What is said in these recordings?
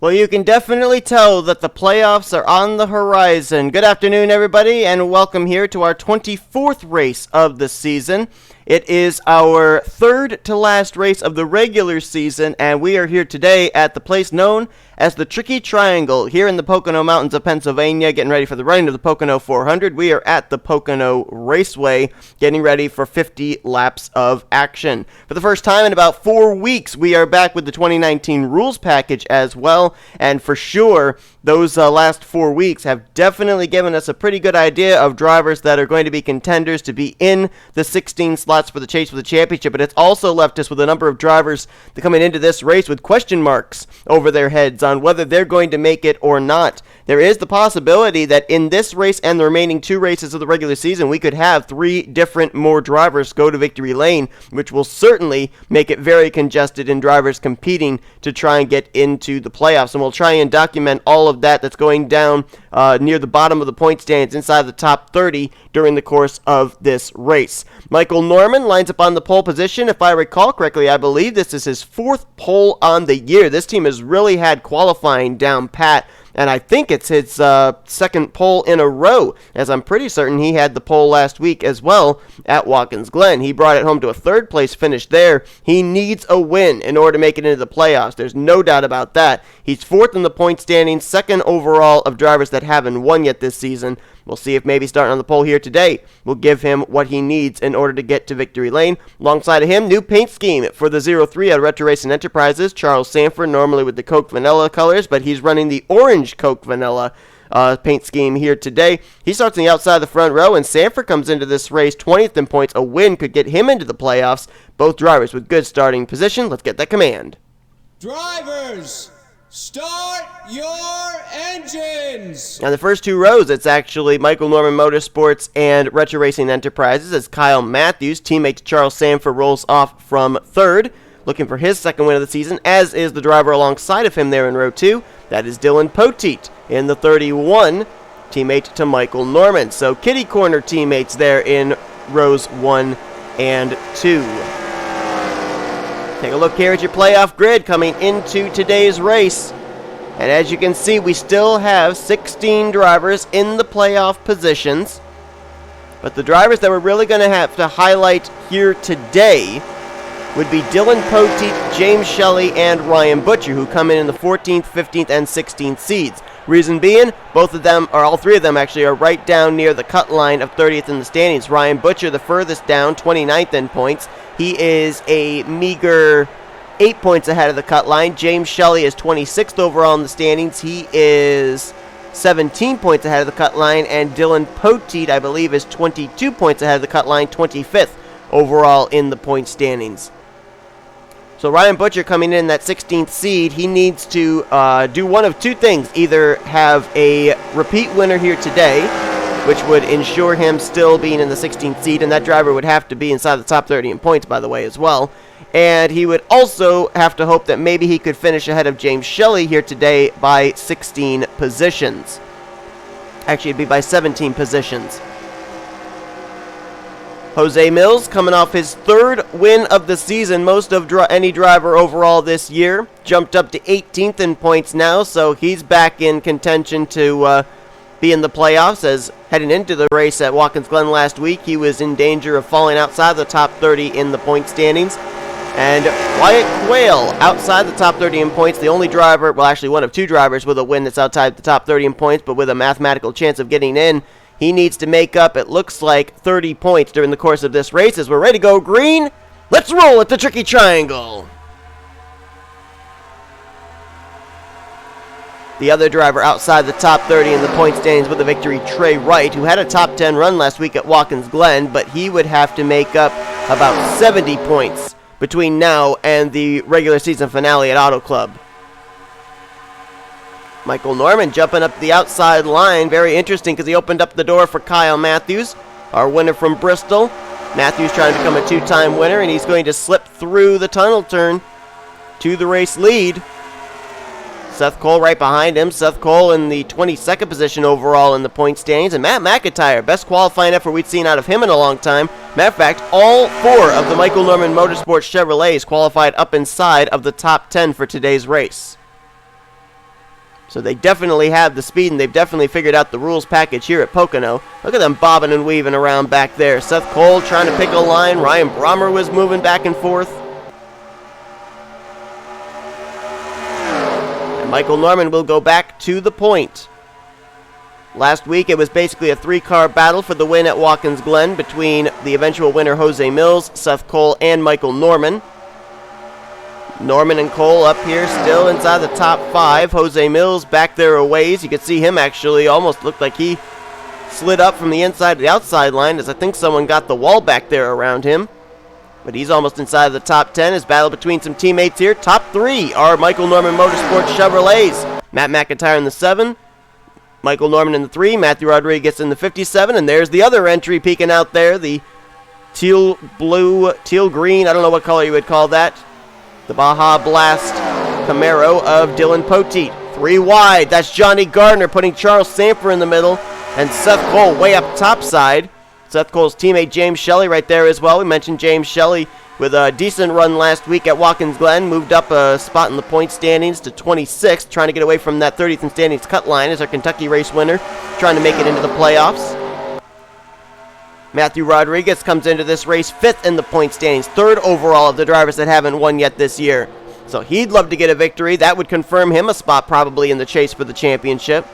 Well, you can definitely tell that the playoffs are on the horizon. Good afternoon, everybody, and welcome here to our 24th race of the season. It is our third to last race of the regular season, and we are here today at the place known as the Tricky Triangle here in the Pocono Mountains of Pennsylvania, getting ready for the running of the Pocono 400. We are at the Pocono Raceway, getting ready for 50 laps of action. For the first time in about 4 weeks, we are back with the 2019 rules package as well, and for sure, those last 4 weeks have definitely given us a pretty good idea of drivers that are going to be contenders to be in the 16 slots for the chase for the championship, but it's also left us with a number of drivers that coming into this race with question marks over their heads on whether they're going to make it or not. There is the possibility that in this race and the remaining 2 races of the regular season, we could have 3 different more drivers go to victory lane, which will certainly make it very congested in drivers competing to try and get into the playoffs. And we'll try and document all of that's going down near the bottom of the point stands inside the top 30 during the course of this race. Michael Norman lines up on the pole position. If I recall correctly, I believe this is his 4th pole on the year. This team has really had qualifying down pat, and I think it's his second pole in a row, as I'm pretty certain he had the pole last week as well at Watkins Glen. He brought it home to a 3rd place finish there. He needs a win in order to make it into the playoffs. There's no doubt about that. He's 4th in the point standings, 2nd overall of drivers that haven't won yet this season. We'll see if maybe starting on the pole here today will give him what he needs in order to get to victory lane. Alongside of him, new paint scheme for the 03 at Retro Racing Enterprises. Charles Sandfer, normally with the Coke Vanilla colors, but he's running the orange Coke Vanilla paint scheme here today. He starts on the outside of the front row, and Sandfer comes into this race 20th in points. A win could get him into the playoffs. Both drivers with good starting position. Let's get that command. Drivers, start your engines! On the first 2 rows, it's actually Michael Norman Motorsports and Retro Racing Enterprises as K Mathews, teammate Charles Sandfer, rolls off from 3rd, looking for his 2nd win of the season, as is the driver alongside of him there in row 2. That is D Poteet in the 31, teammate to Michael Norman. So kitty corner teammates there in rows 1 and 2. Take a look here at your playoff grid coming into today's race. And as you can see, we still have 16 drivers in the playoff positions. But the drivers that we're really going to have to highlight here today would be D Poteet, J Shelly, and Ryan Butcher, who come in the 14th, 15th, and 16th seeds. Reason being, both of them, or all 3 of them actually, are right down near the cut line of 30th in the standings. Ryan Butcher, the furthest down, 29th in points. He is a meager 8 points ahead of the cut line. James Shelly is 26th overall in the standings. He is 17 points ahead of the cut line. And D Poteet, I believe, is 22 points ahead of the cut line, 25th overall in the point standings. So Ryan Butcher coming in that 16th seed, he needs to do one of 2 things. Either have a repeat winner here today, which would ensure him still being in the 16th seed, and that driver would have to be inside the top 30 in points, by the way, as well. And he would also have to hope that maybe he could finish ahead of James Shelly here today by 16 positions. Actually, it'd be by 17 positions. Jose Millz coming off his 3rd win of the season, most of any driver overall this year. Jumped up to 18th in points now, so he's back in contention to be in the playoffs, as heading into the race at Watkins Glen last week, he was in danger of falling outside the top 30 in the point standings. And Wyatt Quail outside the top 30 in points, the only driver, well actually one of 2 drivers with a win that's outside the top 30 in points, but with a mathematical chance of getting in. He needs to make up, it looks like, 30 points during the course of this race. As we're ready to go green, let's roll at the Tricky Triangle. The other driver outside the top 30 in the point standings with the victory, T Wright, who had a top 10 run last week at Watkins Glen, but he would have to make up about 70 points between now and the regular season finale at Auto Club. Michael Norman jumping up the outside line. Very interesting because he opened up the door for K Mathews, our winner from Bristol. Mathews trying to become a 2-time winner, and he's going to slip through the tunnel turn to the race lead. Seth Cole right behind him. Seth Cole in the 22nd position overall in the point standings. And M McIntire, best qualifying effort we've seen out of him in a long time. Matter of fact, all 4 of the Michael Norman Motorsports Chevrolets qualified up inside of the top 10 for today's race. So they definitely have the speed, and they've definitely figured out the rules package here at Pocono. Look at them bobbing and weaving around back there. Seth Cole trying to pick a line. Ryan Brommer was moving back and forth. And Michael Norman will go back to the point. Last week, it was basically a three-car battle for the win at Watkins Glen between the eventual winner, J Millz, Seth Cole, and Michael Norman. Norman and Cole up here still inside the top 5. J Millz back there a ways. You could see him actually almost looked like he slid up from the inside to the outside line, as I think someone got the wall back there around him. But he's almost inside of the top 10. His battle between some teammates here. Top 3 are Michael Norman Motorsports Chevrolets. Matt McIntire in the 7. Michael Norman in the 3, Matthew Rodriguez in the 57, and there's the other entry peeking out there, the teal blue, teal green, I don't know what color you would call that, the Baja Blast Camaro of Dylan Poteet. 3 wide, that's J Gardner putting Charles Sandfer in the middle, and Seth Cole way up top side. Seth Cole's teammate J Shelly right there as well. We mentioned J Shelly with a decent run last week at Watkins Glen. Moved up a spot in the point standings to 26th, trying to get away from that 30th in standings cut line as our Kentucky race winner, trying to make it into the playoffs. Matthew Rodriguez comes into this race 5th in the point standings, 3rd overall of the drivers that haven't won yet this year. So he'd love to get a victory. That would confirm him a spot probably in the chase for the championship.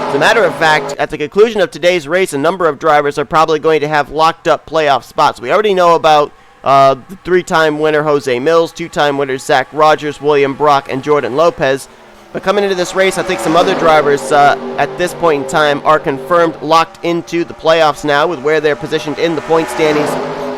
As a matter of fact, at the conclusion of today's race, a number of drivers are probably going to have locked up playoff spots. We already know about the 3-time winner J Millz, 2-time winners Zach Rogers, William Brock, and Jordan Lopez. But coming into this race, I think some other drivers at this point in time are confirmed locked into the playoffs now with where they're positioned in the point standings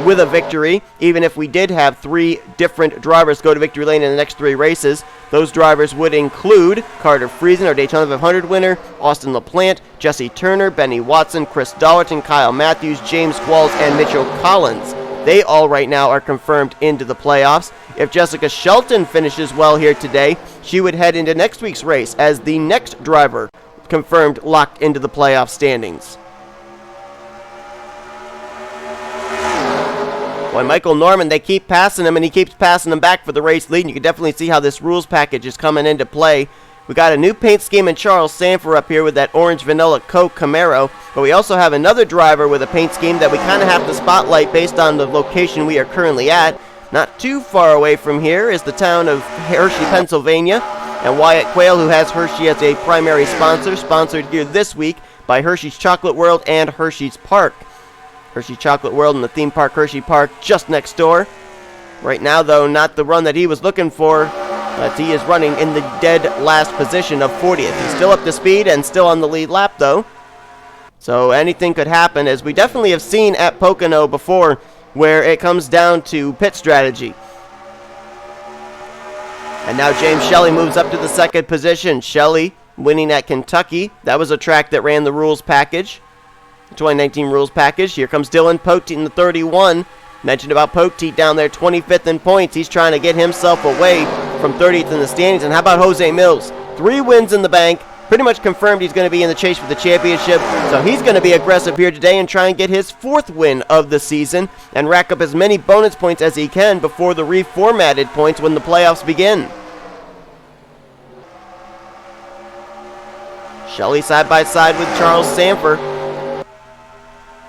with a victory. Even if we did have 3 different drivers go to victory lane in the next 3 races, those drivers would include Carter Friesen, our Daytona 500 winner, Austin LaPlante, Jesse Turner, Benny Watson, Chris Dollerton, Kyle Mathews, James Qualls, and Mitchell Collins. They all right now are confirmed into the playoffs. If Jessica Shelton finishes well here today, she would head into next week's race as the next driver confirmed locked into the playoff standings. When Michael Norman, they keep passing him, and he keeps passing them back for the race lead. And you can definitely see how this rules package is coming into play. We got a new paint scheme in Charles Sandfer up here with that orange vanilla Coke Camaro. But we also have another driver with a paint scheme that we kind of have to spotlight based on the location we are currently at. Not too far away from here is the town of Hershey, Pennsylvania. And Wyatt Quail, who has Hershey as a primary sponsor, sponsored here this week by Hershey's Chocolate World and Hershey's Park. Hershey Chocolate World and the theme park Hershey Park just next door. Right now, though, not the run that he was looking for, but he is running in the dead last position of 40th. He's still up to speed and still on the lead lap, though. So anything could happen, as we definitely have seen at Pocono before, where it comes down to pit strategy. And now James Shelly moves up to the 2nd position. Shelly winning at Kentucky. That was a track that ran the rules package. 2019 rules package. Here comes Dylan Poteet in the 31. Mentioned about Poteet down there, 25th in points. He's trying to get himself away from 30th in the standings. And how about J Millz? 3 wins in the bank. Pretty much confirmed he's going to be in the chase for the championship. So he's going to be aggressive here today and try and get his 4th win of the season and rack up as many bonus points as he can before the reformatted points when the playoffs begin. Shelly side by side with Charles Sandfer.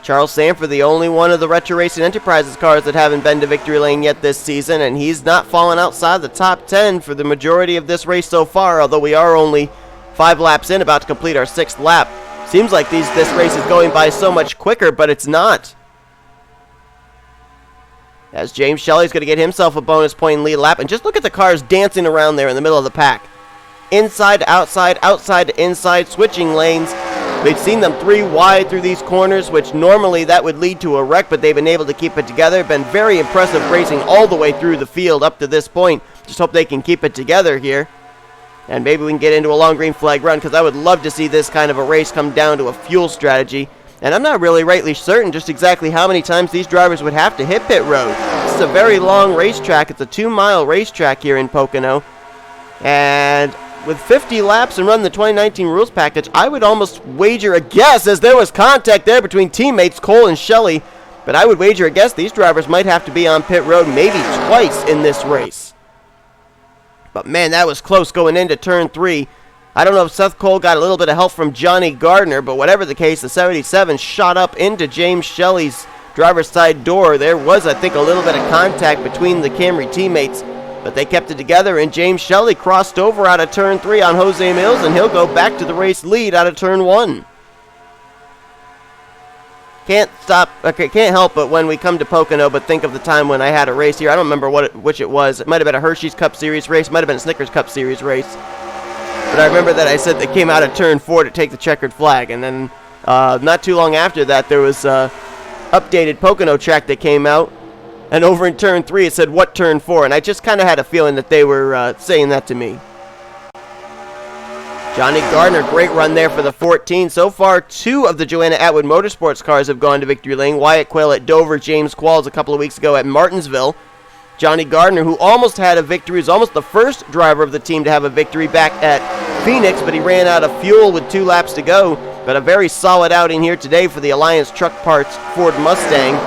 Charles Sandfer, the only one of the Retro Racing Enterprises cars that haven't been to victory lane yet this season, and he's not fallen outside the top 10 for the majority of this race so far, although we are only 5 laps in, about to complete our 6th lap. Seems like this race is going by so much quicker, but it's not. As James Shelly's going to get himself a bonus point lead lap, and just look at the cars dancing around there in the middle of the pack. Inside to outside, outside to inside, switching lanes. We've seen them 3 wide through these corners, which normally that would lead to a wreck, but they've been able to keep it together. Been very impressive racing all the way through the field up to this point. Just hope they can keep it together here. And maybe we can get into a long green flag run, because I would love to see this kind of a race come down to a fuel strategy. And I'm not really rightly certain just exactly how many times these drivers would have to hit pit road. This is a very long racetrack. It's a 2-mile racetrack here in Pocono. And with 50 laps and run the 2019 rules package, I would almost wager a guess, as there was contact there between teammates Cole and Shelly, but I would wager a guess these drivers might have to be on pit road maybe twice in this race. But man, that was close going into turn 3. I don't know if Seth Cole got a little bit of help from Johnny Gardner, but whatever the case, the 77 shot up into James Shelly's driver's side door. There was, I think, a little bit of contact between the Camry teammates, but they kept it together, and James Shelly crossed over out of turn 3 on Jose Millz, and he'll go back to the race lead out of turn 1. Can't help but when we come to Pocono, but think of the time when I had a race here. I don't remember which it was. It might have been a Hershey's Cup Series race, might have been a Snickers Cup Series race. But I remember that I said they came out of turn 4 to take the checkered flag, and then not too long after that, there was a updated Pocono track that came out, and over in turn 3 it said, "What turn 4?" And I just kind of had a feeling that they were saying that to me. Johnny Gardner, great run there for the 14. So far, 2 of the Joanna Atwood Motorsports cars have gone to victory lane. Wyatt Quail at Dover, James Qualls a couple of weeks ago at Martinsville. Johnny Gardner, who almost had a victory, is almost the first driver of the team to have a victory back at Phoenix, but he ran out of fuel with 2 laps to go. But a very solid outing here today for the Alliance Truck Parts Ford Mustang.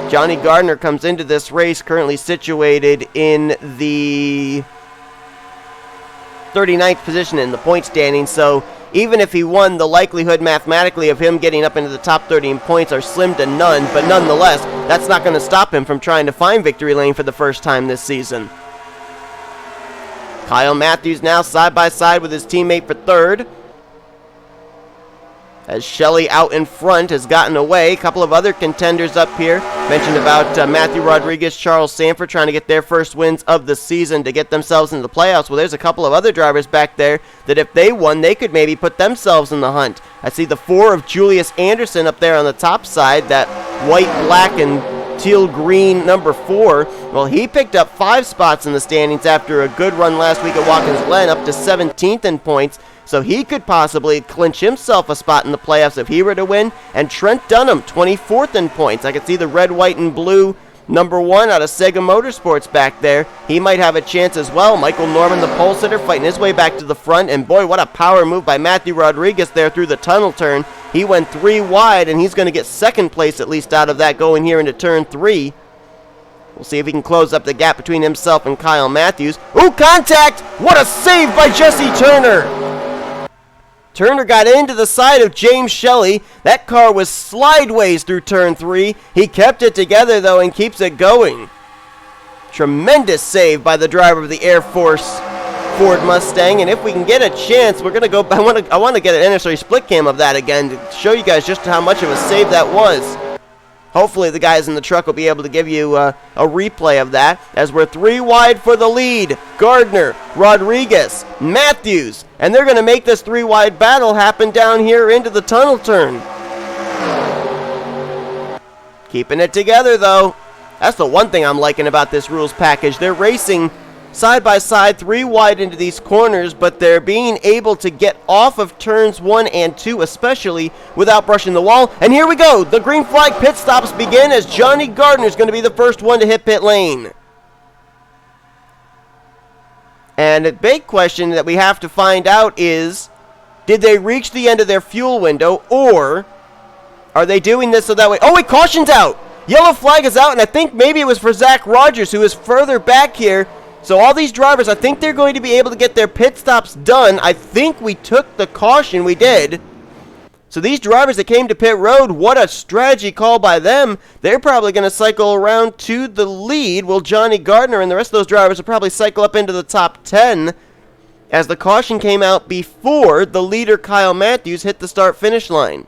Johnny Gardner comes into this race currently situated in the 39th position in the point standing, so even if he won, the likelihood mathematically of him getting up into the top 30 in points are slim to none, but nonetheless, that's not going to stop him from trying to find victory lane for the first time this season. Kyle Mathews now side by side with his teammate for 3rd. As Shelly out in front has gotten away. A couple of other contenders up here. Mentioned about Matthew Rodriguez, Charles Sanford trying to get their first wins of the season to get themselves into the playoffs. Well, there's a couple of other drivers back there that if they won, they could maybe put themselves in the hunt. I see the 4 of Julius Anderson up there on the top side. That white, black, and teal green number 4. Well, he picked up 5 spots in the standings after a good run last week at Watkins Glen, up to 17th in points. So he could possibly clinch himself a spot in the playoffs if he were to win. And Trent Dunham, 24th in points. I can see the red, white, and blue number 1 out of Sega Motorsports back there. He might have a chance as well. Michael Norman, the pole sitter, fighting his way back to the front. And boy, what a power move by Matthew Rodriguez there through the tunnel turn. He went 3 wide, and he's going to get 2nd place at least out of that going here into turn 3. We'll see if he can close up the gap between himself and Kyle Mathews. Ooh, contact! What a save by Jesse Turner! Turner got into the side of James Shelly. That car was slideways through turn 3. He kept it together, though, and keeps it going. Tremendous save by the driver of the Air Force Ford Mustang. And if we can get a chance, we're going to go... I want to get an NNSCRA split cam of that again to show you guys just how much of a save that was. Hopefully the guys in the truck will be able to give you a replay of that, as we're 3 wide for the lead. Gardner, Rodriguez, Mathews, and they're going to make this 3 wide battle happen down here into the tunnel turn. Keeping it together, though. That's the one thing I'm liking about this rules package. They're racing side by side, 3 wide into these corners, but they're being able to get off of turns 1 and 2, especially without brushing the wall. And here we go. The green flag pit stops begin as Johnny Gardner is going to be the first one to hit pit lane. And a big question that we have to find out is, did they reach the end of their fuel window, or are they doing this so that way... Oh, wait, caution's out. Yellow flag is out, and I think maybe it was for Zach Rogers, who is further back here. So all these drivers, I think they're going to be able to get their pit stops done. I think we took the caution. We did. So these drivers that came to pit road, what a strategy call by them. They're probably going to cycle around to the lead. Well, Johnny Gardner and the rest of those drivers will probably cycle up into the top 10 as the caution came out before the leader, Kyle Mathews, hit the start-finish line.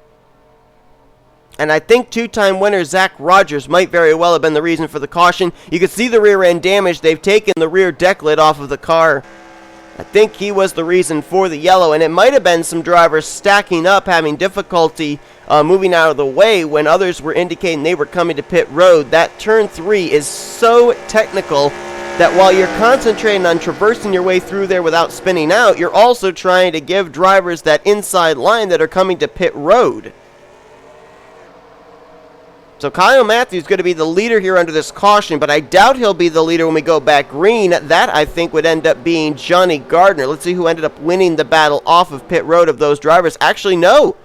And I think 2-time winner Zach Rogers might very well have been the reason for the caution. You can see the rear end damage. They've taken the rear deck lid off of the car. I think he was the reason for the yellow, and it might have been some drivers stacking up, having difficulty moving out of the way when others were indicating they were coming to pit road. That turn 3 is so technical that while you're concentrating on traversing your way through there without spinning out, you're also trying to give drivers that inside line that are coming to pit road. So Kyle Mathews is going to be the leader here under this caution, but I doubt he'll be the leader when we go back green. That, I think, would end up being Johnny Gardner. Let's see who ended up winning the battle off of pit road of those drivers. Actually, no.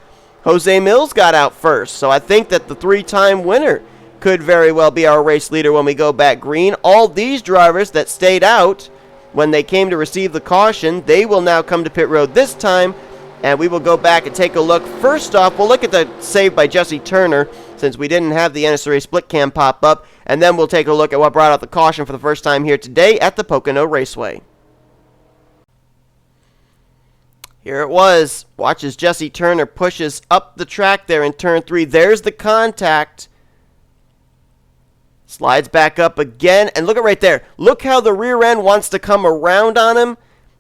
Jose Millz got out first, so I think that the 3-time winner could very well be our race leader when we go back green. All these drivers that stayed out when they came to receive the caution. They will now come to pit road this time, and we will go back and take a look. First off, we'll look at the save by Jesse Turner, since we didn't have the NNSCRA split cam pop up, and then we'll take a look at what brought out the caution for the first time here today at the Pocono Raceway. Here it was. Watch as Jesse Turner pushes up the track there in turn 3. There's the contact. Slides back up again, and look at right there. Look how the rear end wants to come around on him,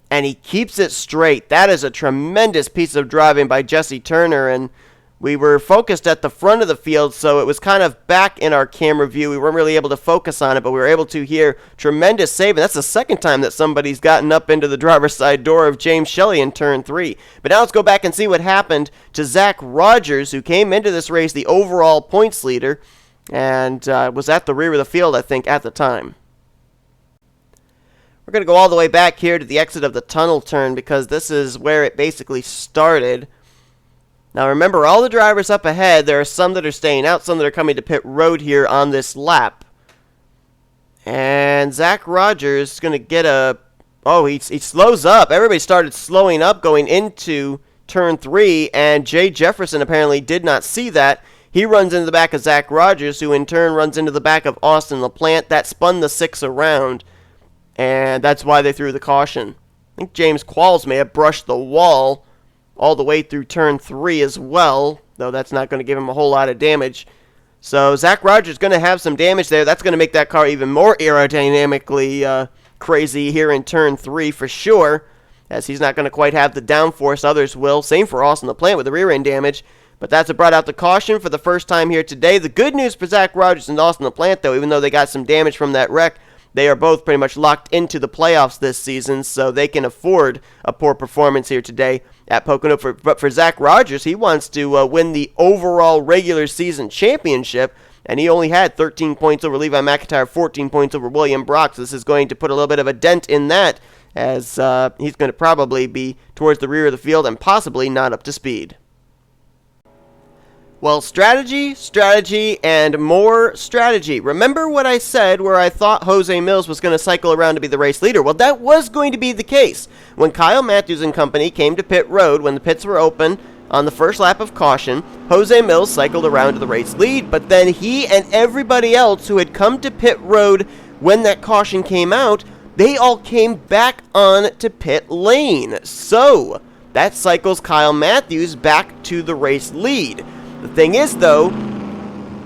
and he keeps it straight. That is a tremendous piece of driving by Jesse Turner, and we were focused at the front of the field, so it was kind of back in our camera view. We weren't really able to focus on it, but we were able to hear tremendous save, and that's the second time that somebody's gotten up into the driver's side door of J Shelly in turn 3. But now let's go back and see what happened to Zach Rogers, who came into this race the overall points leader, and was at the rear of the field, I think, at the time. We're going to go all the way back here to the exit of the tunnel turn, because this is where it basically started. Now remember, all the drivers up ahead, there are some that are staying out, some that are coming to pit road here on this lap. And Zach Rogers is going to get a... Oh, he slows up. Everybody started slowing up going into turn 3, and J Jefferson apparently did not see that. He runs into the back of Zach Rogers, who in turn runs into the back of Austin LaPlante. That spun the 6 around, and that's why they threw the caution. I think J Qualls may have brushed the wall all the way through turn 3 as well, though that's not going to give him a whole lot of damage. So Zach Rogers is going to have some damage there. That's going to make that car even more aerodynamically crazy here in turn 3 for sure, as he's not going to quite have the downforce others will. Same for Austin LaPlante with the rear end damage. But that's what brought out the caution for the first time here today. The good news for Zach Rogers and Austin LaPlante, though, even though they got some damage from that wreck, they are both pretty much locked into the playoffs this season, so they can afford a poor performance here today at Pocono. But for Zach Rogers, he wants to win the overall regular season championship, and he only had 13 points over Levi McIntire, 14 points over William Brock, so this is going to put a little bit of a dent in that, as he's going to probably be towards the rear of the field and possibly not up to speed. Well, strategy, and more strategy. Remember what I said where I thought J Millz was going to cycle around to be the race leader? Well, that was going to be the case. When K Mathews and company came to pit road, when the pits were open on the first lap of caution, J Millz cycled around to the race lead, but then he and everybody else who had come to pit road when that caution came out, they all came back on to pit lane. So, that cycles K Mathews back to the race lead. The thing is, though,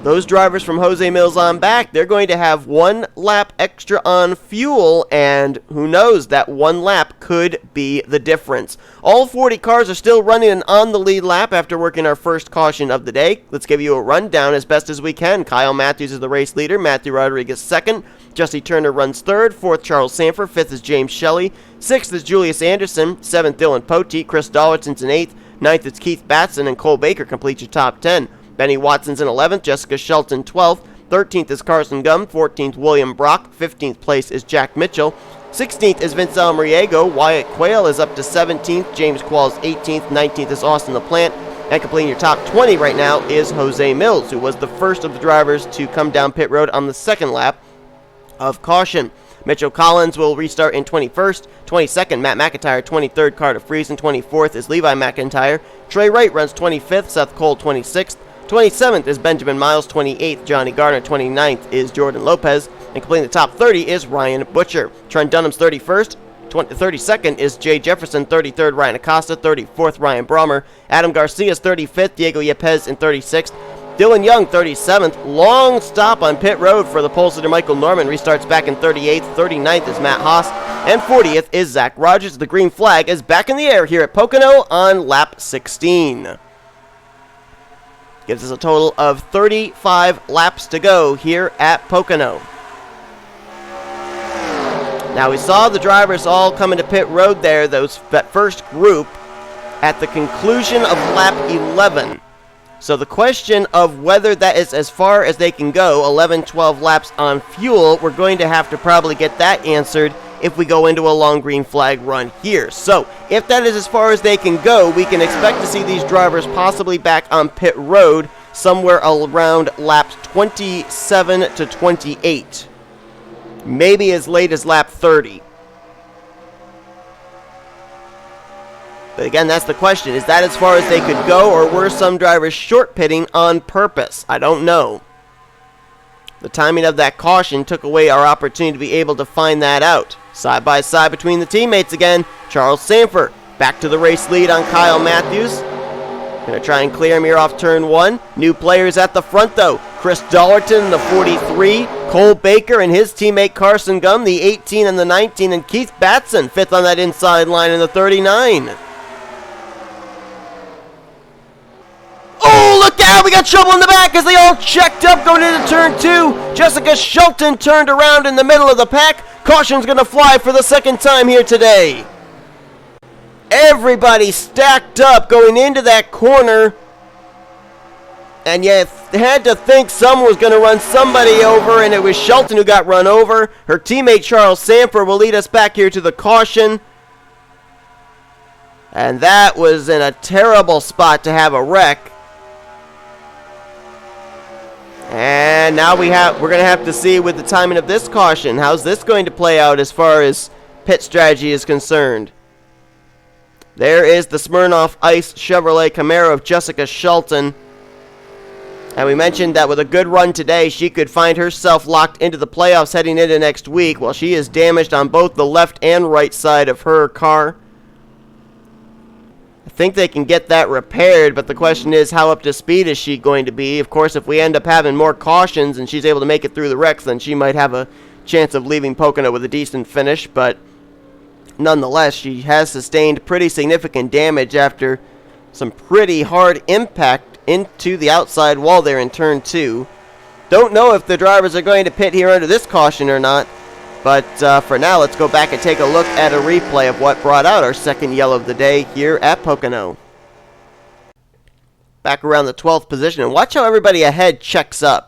those drivers from J Millz on back, they're going to have 1 lap extra on fuel, and who knows, that 1 lap could be the difference. All 40 cars are still running on the lead lap after working our first caution of the day. Let's give you a rundown as best as we can. K Mathews is the race leader, Matthew Rodriguez second, Jesse Turner runs third, fourth Charles Sandfer, fifth is J Shelly, sixth is Julius Anderson, seventh Dylan Poteet, Chris Dollerton's in eighth, ninth is Keith Batson, and Cole Baker completes your top 10. Benny Watson's in 11th, Jessica Shelton 12th, 13th is Carson Gum, 14th William Brock, 15th place is Jack Mitchell, 16th is Vince Almariego, Wyatt Quail is up to 17th, J Qualls 18th, 19th is Austin LaPlante, and completing your top 20 right now is J Millz, who was the first of the drivers to come down pit road on the second lap of caution. Mitchell Collins will restart in 21st, 22nd, Matt McIntire, 23rd, Carter Friesen, 24th is Levi McIntire, Trey Wright runs 25th, Seth Cole 26th, 27th is Benjamin Miles, 28th, Johnny Gardner, 29th is Jordan Lopez, and completing the top 30 is Ryan Butcher. Trent Dunham's 31st, 32nd is J Jefferson, 33rd, Ryan Acosta, 34th, Ryan Brommer, Adam Garcia's 35th, Diego Yepez in 36th, Dylan Young, 37th. Long stop on pit road for the pole sitter Michael Norman. Restarts back in 38th. 39th is Matt Haas. And 40th is Zach Rogers. The green flag is back in the air here at Pocono on lap 16. Gives us a total of 35 laps to go here at Pocono. Now we saw the drivers all coming to pit road there, that first group, at the conclusion of lap 11. So the question of whether that is as far as they can go, 11, 12 laps on fuel, we're going to have to probably get that answered if we go into a long green flag run here. So if that is as far as they can go, we can expect to see these drivers possibly back on pit road somewhere around laps 27 to 28. Maybe as late as lap 30. But again, that's the question. Is that as far as they could go, or were some drivers short pitting on purpose? I don't know. The timing of that caution took away our opportunity to be able to find that out. Side by side between the teammates again. Charles Sandfer back to the race lead on K Mathews. Gonna try and clear him here off turn 1. New players at the front though. Chris Dollerton, the 43. Cole Baker and his teammate Carson Gum, the 18 and the 19. And K Batson, 5th on that inside line in the 39. Oh, look out! We got trouble in the back as they all checked up going into turn 2. J Shelton turned around in the middle of the pack. Caution's gonna fly for the second time here today. Everybody stacked up going into that corner, and you had to think someone was going to run somebody over, and it was Shelton who got run over. Her teammate Charles Sandfer will lead us back here to the caution, and that was in a terrible spot to have a wreck. And now we're going to have to see with the timing of this caution, how's this going to play out as far as pit strategy is concerned. There is the Smirnoff Ice Chevrolet Camaro of J Shelton. And we mentioned that with a good run today, she could find herself locked into the playoffs heading into next week. Well, she is damaged on both the left and right side of her car. I think they can get that repaired, but the question is, how up to speed is she going to be? Of course, if we end up having more cautions and she's able to make it through the wrecks, then she might have a chance of leaving Pocono with a decent finish, but nonetheless, she has sustained pretty significant damage after some pretty hard impact into the outside wall there in turn 2. Don't know if the drivers are going to pit here under this caution or not, but for now, let's go back and take a look at a replay of what brought out our second yellow of the day here at Pocono. Back around the 12th position, and watch how everybody ahead checks up.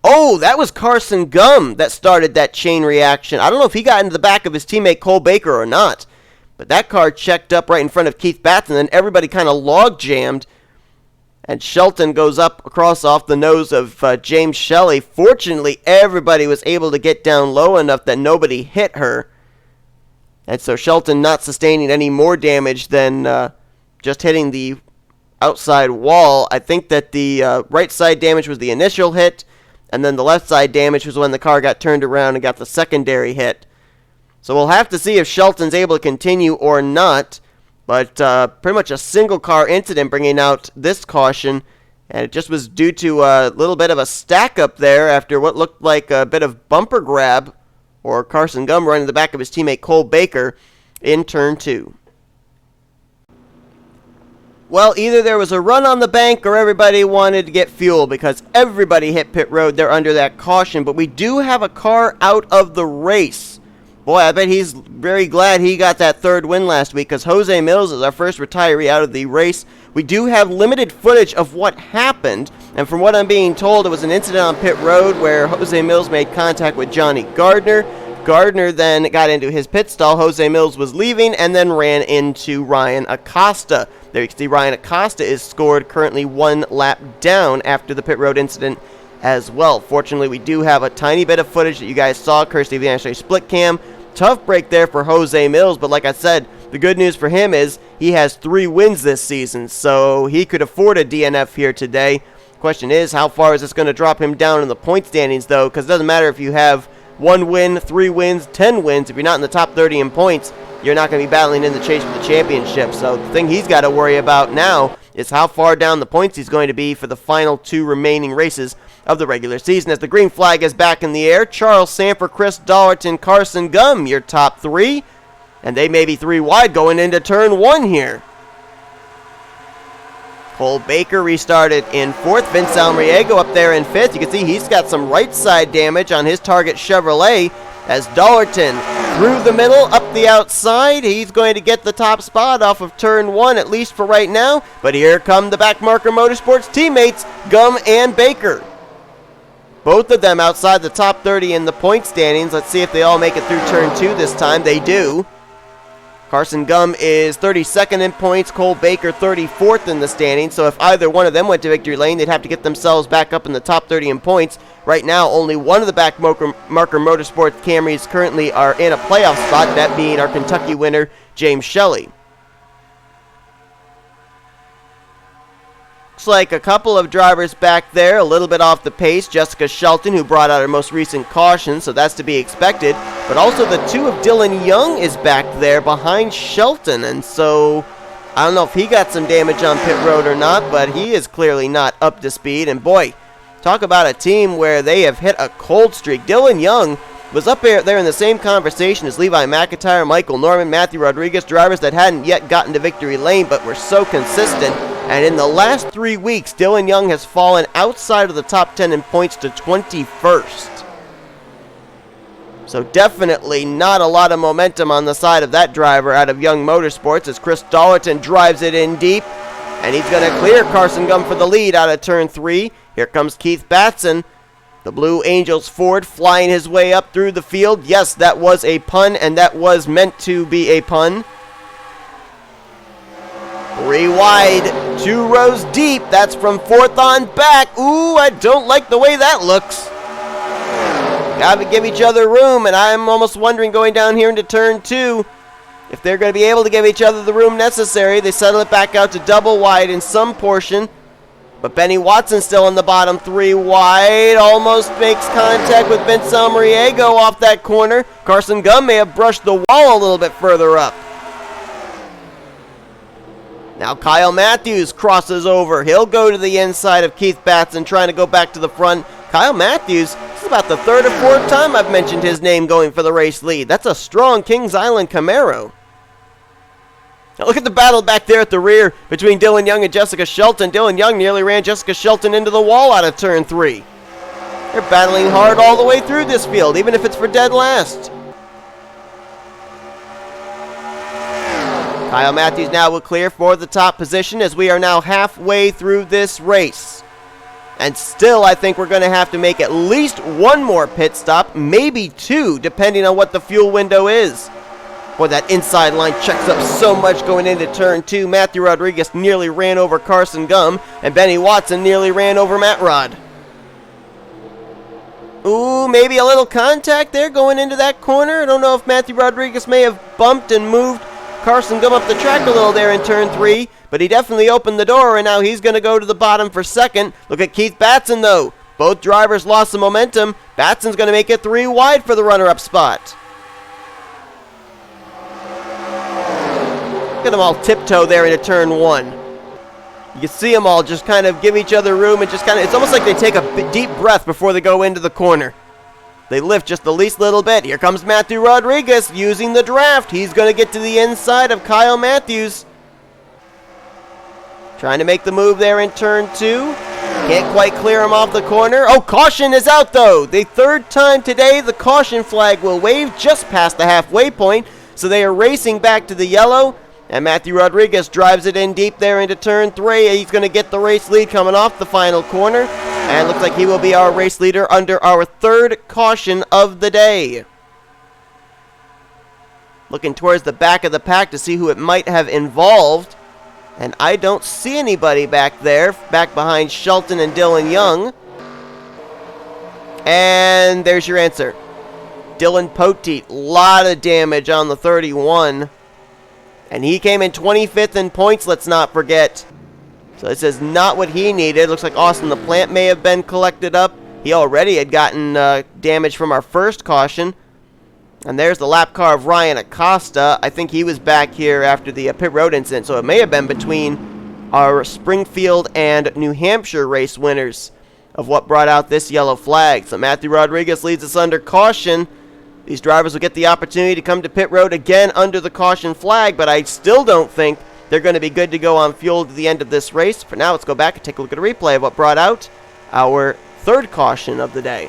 Oh, that was Carson Gum that started that chain reaction. I don't know if he got into the back of his teammate Cole Baker or not, but that car checked up right in front of K Batson, and everybody kind of log jammed, and Shelton goes up across off the nose of J Shelly. Fortunately, everybody was able to get down low enough that nobody hit her, and so Shelton not sustaining any more damage than just hitting the outside wall. I think that the right side damage was the initial hit, and then the left side damage was when the car got turned around and got the secondary hit. So we'll have to see if Shelton's able to continue or not. But pretty much a single car incident bringing out this caution. And it just was due to a little bit of a stack up there after what looked like a bit of bumper grab, or Carson Gum running the back of his teammate Cole Baker in turn 2. Well, either there was a run on the bank or everybody wanted to get fuel, because everybody hit pit road there under that caution. But we do have a car out of the race. Boy, I bet he's very glad he got that third win last week, because J Millz is our first retiree out of the race. We do have limited footage of what happened, and from what I'm being told, it was an incident on pit road where J Millz made contact with J Gardner. Gardner then got into his pit stall. J Millz was leaving and then ran into R Acosta. There you can see R Acosta is scored currently 1 lap down after the pit road incident as well. Fortunately, we do have a tiny bit of footage that you guys saw, courtesy of the NNSCRA split cam. Tough break there for J Millz, but like I said, the good news for him is he has 3 wins this season, so he could afford a DNF here today. Question is, how far is this going to drop him down in the point standings, though? Because it doesn't matter if you have 1 win, 3 wins, 10 wins. If you're not in the top 30 in points, you're not going to be battling in the chase for the championship. So the thing he's got to worry about now is how far down the points he's going to be for the final 2 remaining races of the regular season. As the green flag is back in the air, Charles Sandfer, Chris Dollerton, Carson Gum, your top 3. And they may be 3 wide going into turn 1 here. Cole Baker restarted in 4th. Vince Almariego up there in 5th. You can see he's got some right side damage on his target Chevrolet, as Dollerton through the middle, up the outside. He's going to get the top spot off of turn 1, at least for right now. But here come the Backmarker Motorsports teammates, Gum and Baker. Both of them outside the top 30 in the point standings. Let's see if they all make it through turn 2 this time. They do. Carson Gum is 32nd in points, Cole Baker 34th in the standings, so if either one of them went to victory lane, they'd have to get themselves back up in the top 30 in points. Right now, only one of the Backmarker Motorsports Camrys currently are in a playoff spot, that being our Kentucky winner, J Shelly. Looks like a couple of drivers back there, a little bit off the pace. Jessica Shelton, who brought out her most recent caution, so that's to be expected. But also the 2 of Dylan Young is back there behind Shelton, and so I don't know if he got some damage on pit road or not, but he is clearly not up to speed. And boy, talk about a team where they have hit a cold streak. Dylan Young was up there in the same conversation as Levi McIntire, Michael Norman, Matthew Rodriguez, drivers that hadn't yet gotten to victory lane but were so consistent. And in the last 3 weeks, Dylan Young has fallen outside of the top 10 in points to 21st. So definitely not a lot of momentum on the side of that driver out of Young Motorsports as Chris Dollerton drives it in deep. And he's going to clear Carson Gum for the lead out of turn 3. Here comes Keith Batson. The Blue Angels Ford flying his way up through the field. Yes, that was a pun, and that was meant to be a pun. 3 wide, 2 rows deep. That's from 4th on back. Ooh, I don't like the way that looks. Gotta give each other room, and I'm almost wondering going down here into turn 2 if they're going to be able to give each other the room necessary. They settle it back out to double wide in some portion. But Benny Watson still in the bottom 3 wide. Almost makes contact with V Almariego off that corner. Carson Gum may have brushed the wall a little bit further up. Now Kyle Mathews crosses over. He'll go to the inside of Keith Batson, trying to go back to the front. Kyle Mathews, this is about the 3rd or 4th time I've mentioned his name going for the race lead. That's a strong Kings Island Camaro. Now look at the battle back there at the rear between Dylan Young and Jessica Shelton. Dylan Young nearly ran Jessica Shelton into the wall out of turn 3. They're battling hard all the way through this field, even if it's for dead last. Kyle Mathews now will clear for the top position as we are now halfway through this race. And still, I think we're going to have to make at least 1 more pit stop, maybe 2, depending on what the fuel window is. Boy, that inside line checks up so much going into turn 2. Matthew Rodriguez nearly ran over Carson Gum, and Benny Watson nearly ran over Matt Rod. Ooh, maybe a little contact there going into that corner. I don't know if Matthew Rodriguez may have bumped and moved Carson Gum up the track a little there in turn 3, but he definitely opened the door, and now he's going to go to the bottom for 2nd. Look at Keith Batson, though. Both drivers lost some momentum. Batson's going to make it 3 wide for the runner-up spot. Look at them all tiptoe there into turn 1. You can see them all just kind of give each other room and just kind of, it's almost like they take a deep breath before they go into the corner. They lift just the least little bit. Here comes Matthew Rodriguez using the draft. He's going to get to the inside of Kyle Mathews. Trying to make the move there in turn 2. Can't quite clear him off the corner. Oh, caution is out though. The 3rd time today, the caution flag will wave just past the halfway point. So they are racing back to the yellow. And Matthew Rodriguez drives it in deep there into turn 3. He's going to get the race lead coming off the final corner. And looks like he will be our race leader under our 3rd caution of the day. Looking towards the back of the pack to see who it might have involved. And I don't see anybody back there, back behind Shelton and Dylan Young. And there's your answer. Dylan Poteet, lot of damage on the 31. And he came in 25th in points, let's not forget. So this is not what he needed. Looks like Austin LaPlante may have been collected up. He already had gotten damage from our first caution. And there's the lap car of Ryan Acosta. I think he was back here after the pit road incident. So it may have been between our Springfield and New Hampshire race winners of what brought out this yellow flag. So Matthew Rodriguez leads us under caution. These drivers will get the opportunity to come to pit road again under the caution flag, but I still don't think they're going to be good to go on fuel to the end of this race. For now, let's go back and take a look at a replay of what brought out our 3rd caution of the day.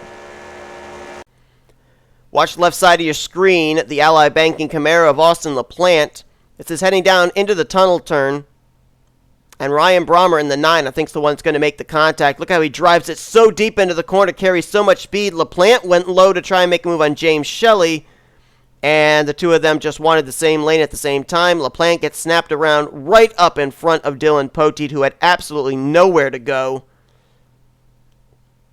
Watch the left side of your screen, the Ally Banking Camaro of Austin LaPlante. This is heading down into the tunnel turn. And Ryan Brommer in the 9, I think, is the one that's going to make the contact. Look how he drives it so deep into the corner, carries so much speed. LaPlante went low to try and make a move on J Shelly. And the 2 of them just wanted the same lane at the same time. LaPlante gets snapped around right up in front of Dylan Poteet, who had absolutely nowhere to go.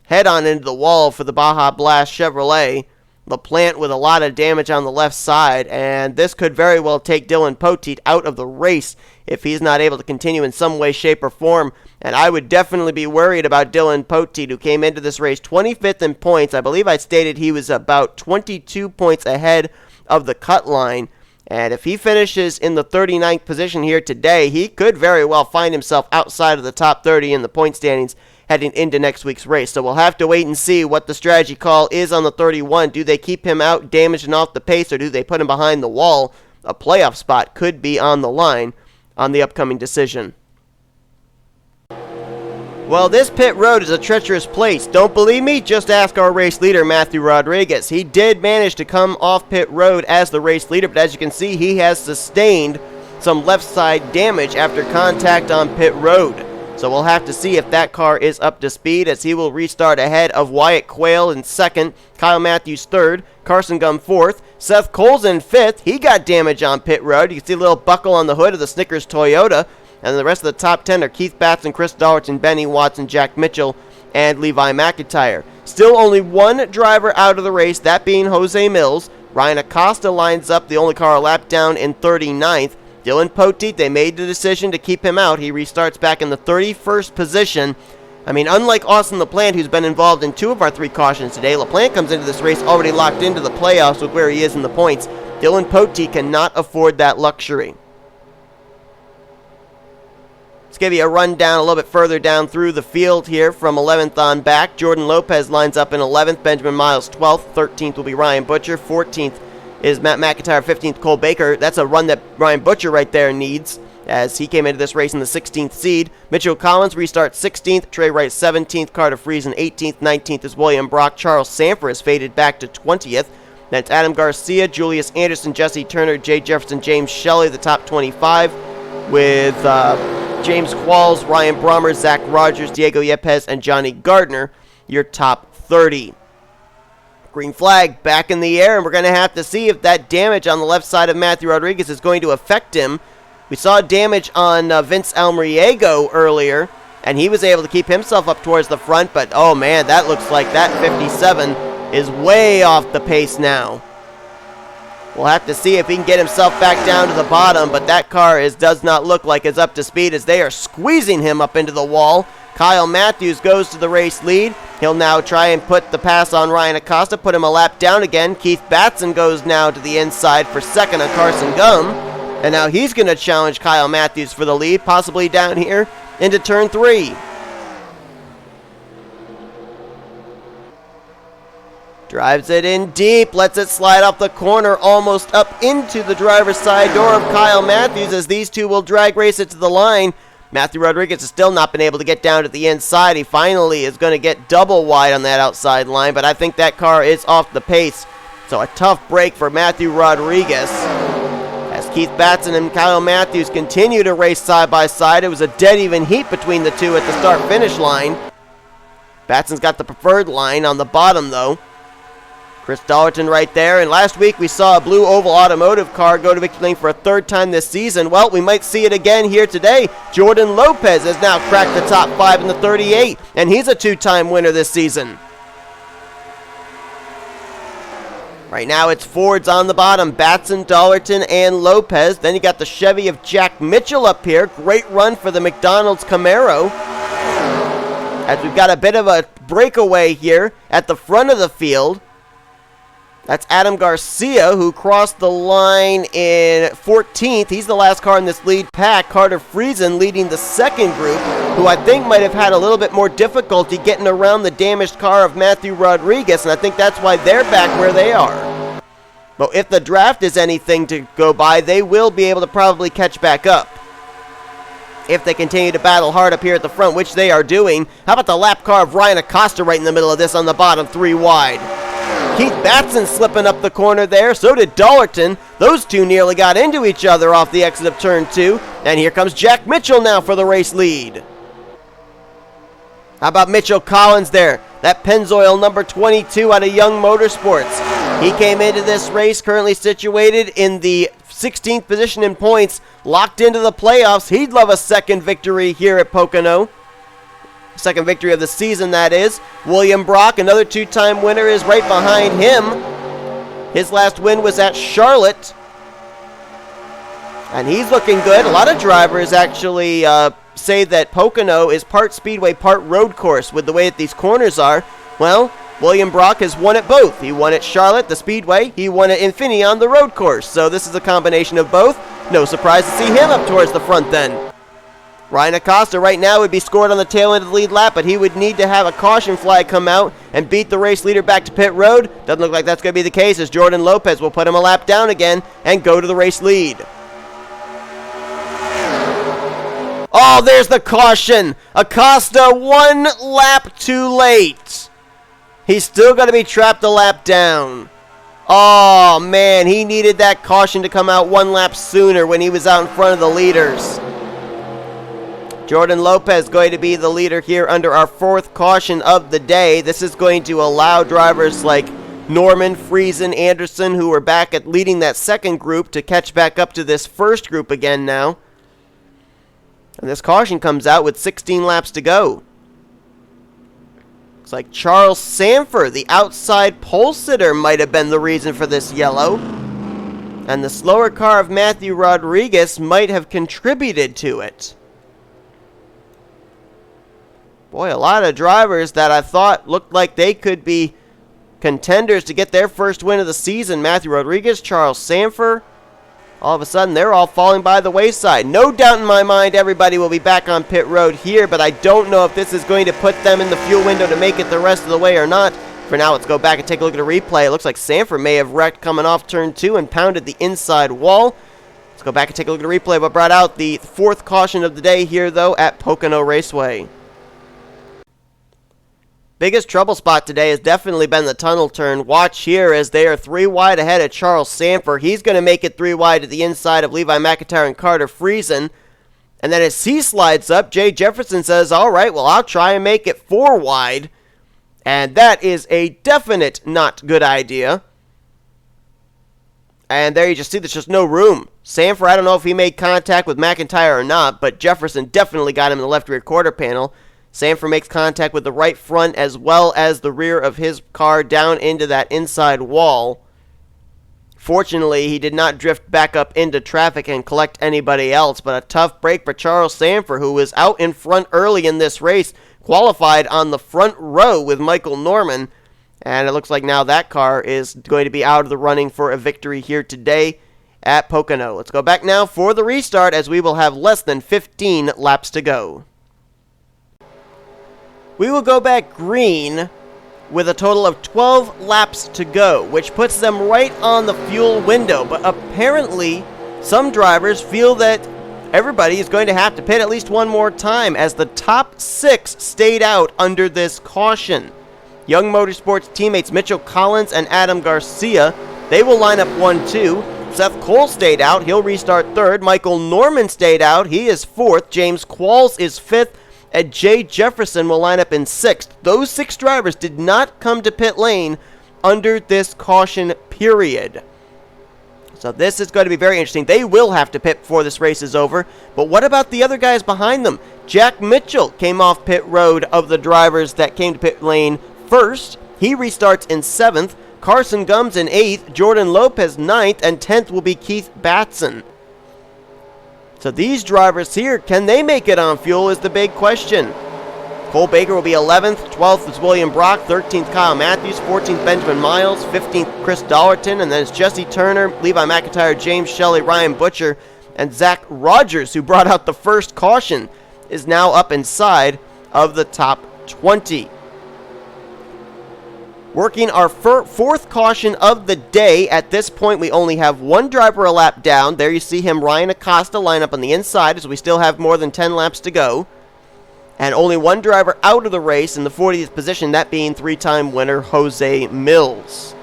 Head on into the wall for the Baja Blast Chevrolet. LaPlante with a lot of damage on the left side, and this could very well take D Poteet out of the race if he's not able to continue in some way, shape, or form. And I would definitely be worried about D Poteet, who came into this race 25th in points. I believe I stated he was about 22 points ahead of the cut line. And if he finishes in the 39th position here today, he could very well find himself outside of the top 30 in the point standings heading into next week's race. So we'll have to wait and see what the strategy call is on the 31. Do they keep him out, damaged and off the pace, or do they put him behind the wall? A playoff spot could be on the line on the upcoming decision. Well, this pit road is a treacherous place. Don't believe me? Just ask our race leader, Matthew Rodriguez. He did manage to come off pit road as the race leader, but as you can see, he has sustained some left side damage after contact on pit road. So we'll have to see if that car is up to speed, as he will restart ahead of W Quail in second, Kyle Mathews third, Carson Gum fourth, Seth Coles in fifth. He got damage on pit road. You can see a little buckle on the hood of the Snickers Toyota. And the rest of the top 10 are Keith Batson, Chris Dollerton, Benny Watson, Jack Mitchell, and Levi McIntire. Still only one driver out of the race, that being J Millz. Ryan Acosta lines up, the only car a lap down, in 39th. D Poteet, they made the decision to keep him out. He restarts back in the 31st position. I mean, unlike Austin LaPlante, who's been involved in 2 of our 3 cautions today, LaPlante comes into this race already locked into the playoffs with where he is in the points. D Poteet cannot afford that luxury. Let's give you a rundown a little bit further down through the field here from 11th on back. Jordan Lopez lines up in 11th, Benjamin Miles 12th, 13th will be Ryan Butcher, 14th is Matt McIntire, 15th Cole Baker. That's a run that Ryan Butcher right there needs, as he came into this race in the 16th seed. Mitchell Collins restarts 16th, T Wright 17th, Carter Friesen 18th, 19th is William Brock. Charles Sandfer has faded back to 20th. Then it's Adam Garcia, Julius Anderson, Jesse Turner, J Jefferson, J Shelly, the top 25, with James Qualls, Ryan Brommer, Zach Rogers, Diego Yepez, and Johnny Gardner, your top 30. Green flag back in the air, and we're going to have to see if that damage on the left side of Matthew Rodriguez is going to affect him. We saw damage on V Almariego earlier, and he was able to keep himself up towards the front, but oh man, that looks like that 57 is way off the pace now. We'll have to see if he can get himself back down to the bottom, but that car does not look like it's up to speed, as they are squeezing him up into the wall. Kyle Mathews goes to the race lead. He'll now try and put the pass on Ryan Acosta, put him a lap down again. Keith Batson goes now to the inside for second on Carson Gum. And now he's going to challenge Kyle Mathews for the lead, possibly down here into turn 3. Drives it in deep, lets it slide off the corner, almost up into the driver's side door of Kyle Mathews, as these two will drag race it to the line. Matthew Rodriguez has still not been able to get down to the inside. He finally is going to get double wide on that outside line, but I think that car is off the pace. So a tough break for Matthew Rodriguez, as Keith Batson and Kyle Mathews continue to race side by side. It was a dead even heat between the two at the start-finish line. Batson's got the preferred line on the bottom, though. Chris Dollerton right there, and last week we saw a blue oval automotive car go to victory lane for a 3rd time this season. Well, we might see it again here today. Jordan Lopez has now cracked the top 5 in the 38, and he's a 2-time winner this season. Right now it's Fords on the bottom, Batson, Dollerton, and Lopez. Then you got the Chevy of Jack Mitchell up here. Great run for the McDonald's Camaro, as we've got a bit of a breakaway here at the front of the field. That's Adam Garcia, who crossed the line in 14th. He's the last car in this lead pack. Carter Friesen leading the second group, who I think might have had a little bit more difficulty getting around the damaged car of Matthew Rodriguez, and I think that's why they're back where they are. But if the draft is anything to go by, they will be able to probably catch back up if they continue to battle hard up here at the front, which they are doing. How about the lap car of Ryan Acosta right in the middle of this on the bottom, 3 wide. Keith Batson slipping up the corner there. So did Dollerton. Those two nearly got into each other off the exit of turn 2. And here comes Jack Mitchell now for the race lead. How about Mitchell Collins there? That Pennzoil number 22 out of Young Motorsports. He came into this race currently situated in the 16th position in points, locked into the playoffs. He'd love a second victory here at Pocono. Second victory of the season, that is. William Brock, another 2-time winner, is right behind him. His last win was at Charlotte, and he's looking good. A lot of drivers actually say that Pocono is part speedway, part road course with the way that these corners are. Well, William Brock has won at both. He won at Charlotte, the speedway. He won at Infineon, the road course. So this is a combination of both. No surprise to see him up towards the front then. Ryan Acosta right now would be scored on the tail end of the lead lap, but he would need to have a caution flag come out and beat the race leader back to pit road. Doesn't look like that's going to be the case, as J Lopes will put him a lap down again and go to the race lead. Oh, there's the caution. Acosta 1 lap too late. He's still going to be trapped a lap down. Oh, man, he needed that caution to come out 1 lap sooner when he was out in front of the leaders. J Lopes going to be the leader here under our 4th caution of the day. This is going to allow drivers like Norman, Friesen, Andersson, who were back at leading that second group, to catch back up to this first group again now. And this caution comes out with 16 laps to go. Looks like Charles Sandfer, the outside pole sitter, might have been the reason for this yellow. And the slower car of Matthew Rodriguez might have contributed to it. Boy, a lot of drivers that I thought looked like they could be contenders to get their first win of the season. Matthew Rodriguez, Charles Sandfer. All of a sudden, they're all falling by the wayside. No doubt in my mind everybody will be back on pit road here, but I don't know if this is going to put them in the fuel window to make it the rest of the way or not. For now, let's go back and take a look at a replay. It looks like Sandfer may have wrecked coming off turn 2 and pounded the inside wall. Let's go back and take a look at a replay, but brought out the 4th caution of the day here, though, at Pocono Raceway. Biggest trouble spot today has definitely been the tunnel turn. Watch here as they are 3 wide ahead of Charles Sandfer. He's going to make it 3 wide to the inside of Levi McIntire and Carter Friesen. And then as he slides up, J Jefferson says, all right, well, I'll try and make it 4 wide. And that is a definite not good idea. And there you just see there's just no room. Sandfer, I don't know if he made contact with McIntire or not, but Jefferson definitely got him in the left rear quarter panel. Sandfer makes contact with the right front as well as the rear of his car down into that inside wall. Fortunately, he did not drift back up into traffic and collect anybody else, but a tough break for Charles Sandfer, who was out in front early in this race, qualified on the front row with Michael Norman, and it looks like now that car is going to be out of the running for a victory here today at Pocono. Let's go back now for the restart, as we will have less than 15 laps to go. We will go back green with a total of 12 laps to go, which puts them right on the fuel window. But apparently, some drivers feel that everybody is going to have to pit at least one more time, as the top 6 stayed out under this caution. Young Motorsports teammates Mitchell Collins and Adam Garcia, they will line up 1-2. Seth Cole stayed out. He'll restart 3rd. Michael Norman stayed out. He is 4th. James Qualls is 5th. And J Jefferson will line up in 6th. Those 6 drivers did not come to pit lane under this caution period. So this is going to be very interesting. They will have to pit before this race is over. But what about the other guys behind them? Jack Mitchell came off pit road of the drivers that came to pit lane first. He restarts in 7th. Carson Gumbs in 8th. J Lopes 9th. And 10th will be Keith Batson. So these drivers here, can they make it on fuel is the big question. Cole Baker will be 11th, 12th is William Brock, 13th Kyle Mathews, 14th Benjamin Miles, 15th Chris Dollerton, and then it's Jesse Turner, Levi McIntire, James Shelly, Ryan Butcher, and Zach Rogers, who brought out the first caution, is now up inside of the top 20. Working our 4th caution of the day. At this point, we only have 1 driver a lap down. There you see him, Ryan Acosta, line up on the inside, as we still have more than 10 laps to go. And only 1 driver out of the race in the 40th position, that being 3-time winner J Millz.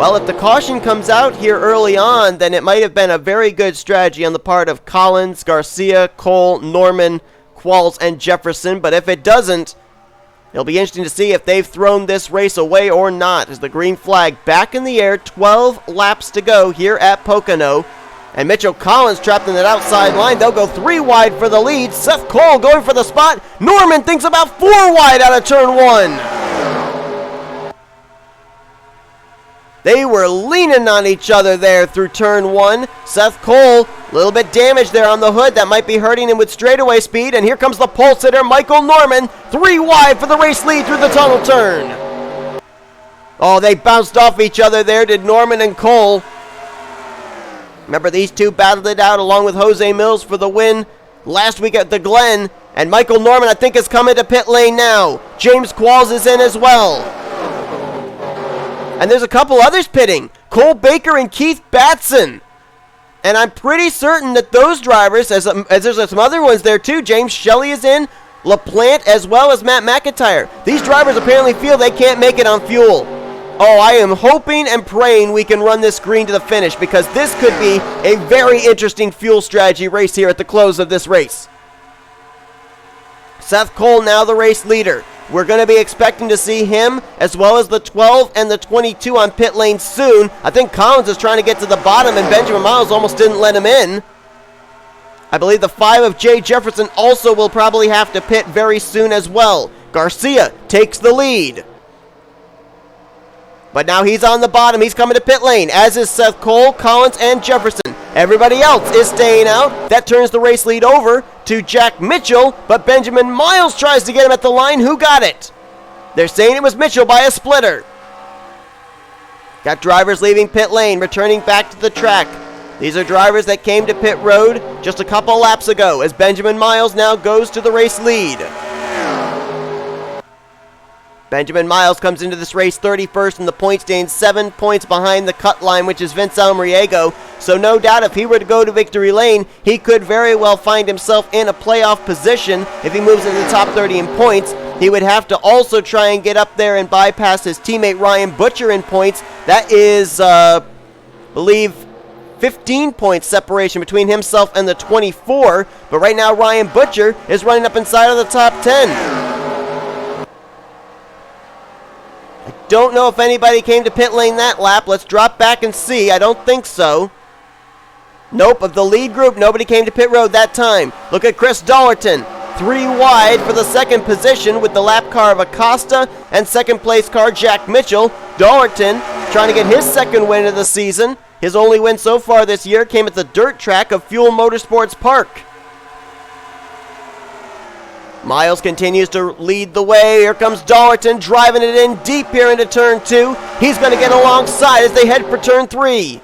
Well, if the caution comes out here early on, then it might have been a very good strategy on the part of Collins, Garcia, Cole, Norman, Qualls, and Jefferson. But if it doesn't, it'll be interesting to see if they've thrown this race away or not, as the green flag back in the air, 12 laps to go here at Pocono. And Mitchell Collins trapped in that outside line. They'll go 3 wide for the lead. Seth Cole going for the spot. Norman thinks about 4 wide out of turn 1. They were leaning on each other there through turn 1. Seth Cole, a little bit damaged there on the hood. That might be hurting him with straightaway speed. And here comes the pulse hitter, Michael Norman. 3 wide for the race lead through the tunnel turn. Oh, they bounced off each other there, did Norman and Cole. Remember, these two battled it out along with Jose Mills for the win last week at the Glen. And Michael Norman, I think, is coming to pit lane now. James Qualls is in as well. And there's a couple others pitting. Cole Baker and Keith Batson. And I'm pretty certain that those drivers, as there's some other ones there too, J Shelly is in, LaPlante, as well as M McIntire. These drivers apparently feel they can't make it on fuel. Oh, I am hoping and praying we can run this green to the finish, because this could be a very interesting fuel strategy race here at the close of this race. Seth Cole now the race leader. We're going to be expecting to see him as well as the 12 and the 22 on pit lane soon. I think Collins is trying to get to the bottom, and Benjamin Miles almost didn't let him in. I believe the 5 of J Jefferson also will probably have to pit very soon as well. Garcia takes the lead. But now he's on the bottom. He's coming to pit lane, as is Seth Cole, Collins, and Jefferson. Everybody else is staying out. That turns the race lead over to Jack Mitchell, but Benjamin Miles tries to get him at the line. Who got it? They're saying it was Mitchell by a splitter. Got drivers leaving pit lane, returning back to the track. These are drivers that came to pit road just a couple laps ago, as Benjamin Miles now goes to the race lead. Benjamin Miles comes into this race 31st in the point standings, 7 points behind the cut line, which is V Almariego. So no doubt if he were to go to victory lane, he could very well find himself in a playoff position. If he moves into the top 30 in points, he would have to also try and get up there and bypass his teammate Ryan Butcher in points. That is, I believe, 15 points separation between himself and the 24. But right now Ryan Butcher is running up inside of the top 10. Don't know if anybody came to pit lane that lap. Let's drop back and see. I don't think so. Nope, of the lead group, nobody came to pit road that time. Look at Chris Dollerton. 3 wide for the second position with the lap car of Acosta and second place car Jack Mitchell. Dollerton trying to get his second win of the season. His only win so far this year came at the dirt track of Fuel Motorsports Park. Miles continues to lead the way. Here comes Dollerton driving it in deep here into turn 2. He's going to get alongside as they head for turn 3.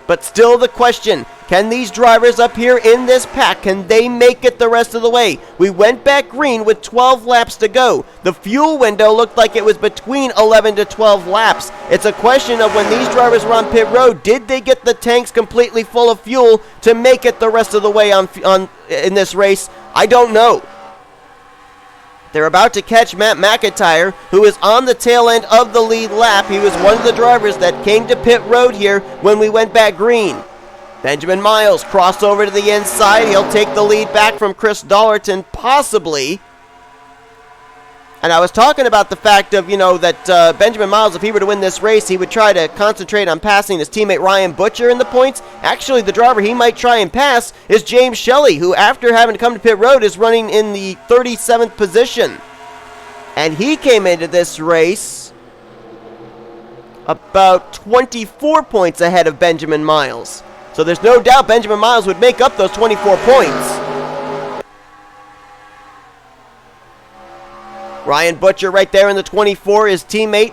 But still the question, can these drivers up here in this pack, can they make it the rest of the way? We went back green with 12 laps to go. The fuel window looked like it was between 11 to 12 laps. It's a question of when these drivers were on pit road, did they get the tanks completely full of fuel to make it the rest of the way in this race? I don't know. They're about to catch M McIntire, who is on the tail end of the lead lap. He was one of the drivers that came to pit road here when we went back green. Benjamin Miles crossed over to the inside. He'll take the lead back from Chris Dollerton, possibly. And I was talking about the fact of, that Benjamin Miles, if he were to win this race, he would try to concentrate on passing his teammate Ryan Butcher in the points. Actually, the driver he might try and pass is J Shelly, who after having to come to pit road is running in the 37th position. And he came into this race about 24 points ahead of Benjamin Miles. So there's no doubt Benjamin Miles would make up those 24 points. Ryan Butcher right there in the 24, his teammate.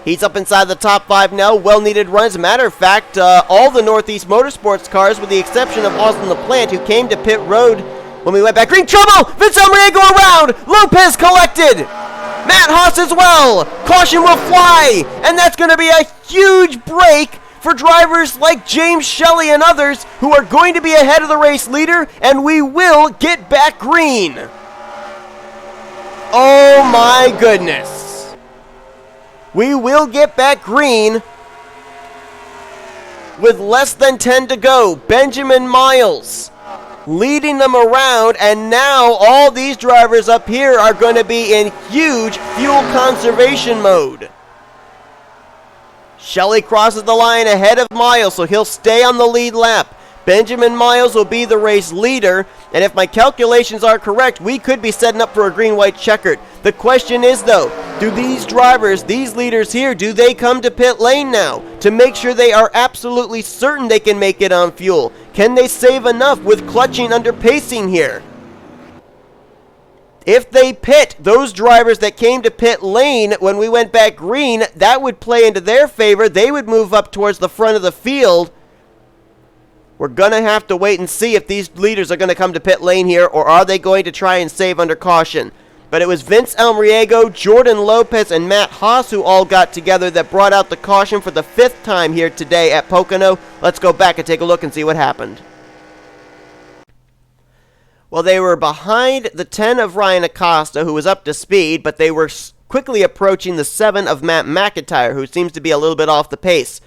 He's up inside the top 5 now. Well-needed run. As a matter of fact, all the Northeast Motorsports cars, with the exception of Austin LaPlante, who came to pit road when we went back green. Trouble! V Almariego around! Lopez collected! M Haas as well! Caution will fly! And that's going to be a huge break for drivers like J Shelly and others who are going to be ahead of the race leader, and we will get back green. Oh my goodness. We will get back green with less than 10 to go. Benjamin Miles leading them around, and now all these drivers up here are going to be in huge fuel conservation mode. Shelly crosses the line ahead of Miles, so he'll stay on the lead lap. Benjamin Miles will be the race leader, and if my calculations are correct, we could be setting up for a green-white checkered. The question is, though, do these drivers, these leaders here, do they come to pit lane now to make sure they are absolutely certain they can make it on fuel? Can they save enough with clutching under pacing here? If they pit, those drivers that came to pit lane when we went back green, that would play into their favor. They would move up towards the front of the field. We're going to have to wait and see if these leaders are going to come to pit lane here, or are they going to try and save under caution. But it was Vince Almariego, Jordan Lopez, and Matt Haas who all got together that brought out the caution for the 5th time here today at Pocono. Let's go back and take a look and see what happened. Well, they were behind the 10 of R Acosta, who was up to speed, but they were quickly approaching the 7 of M McIntire, who seems to be a little bit off the pace.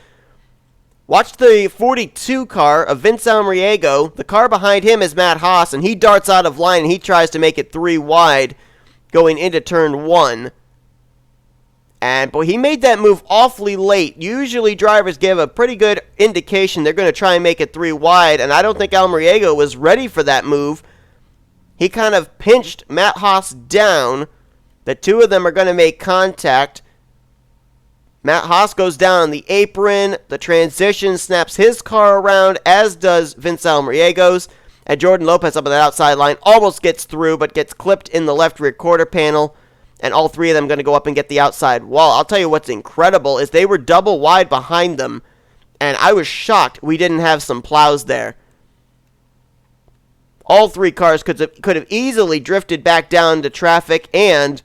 Watch the 42 car of Vince Almariego. The car behind him is Matt Haas, and he darts out of line, and he tries to make it 3 wide going into turn 1. And, boy, he made that move awfully late. Usually drivers give a pretty good indication they're going to try and make it 3 wide, and I don't think Almariego was ready for that move. He kind of pinched Matt Haas down. The two of them are going to make contact. Matt Haas goes down on the apron. The transition snaps his car around, as does Vince Almariego's. And Jordan Lopez up on that outside line almost gets through, but gets clipped in the left rear quarter panel. And all three of them going to go up and get the outside wall. I'll tell you what's incredible is they were double wide behind them. And I was shocked we didn't have some plows there. All three cars could have easily drifted back down to traffic, and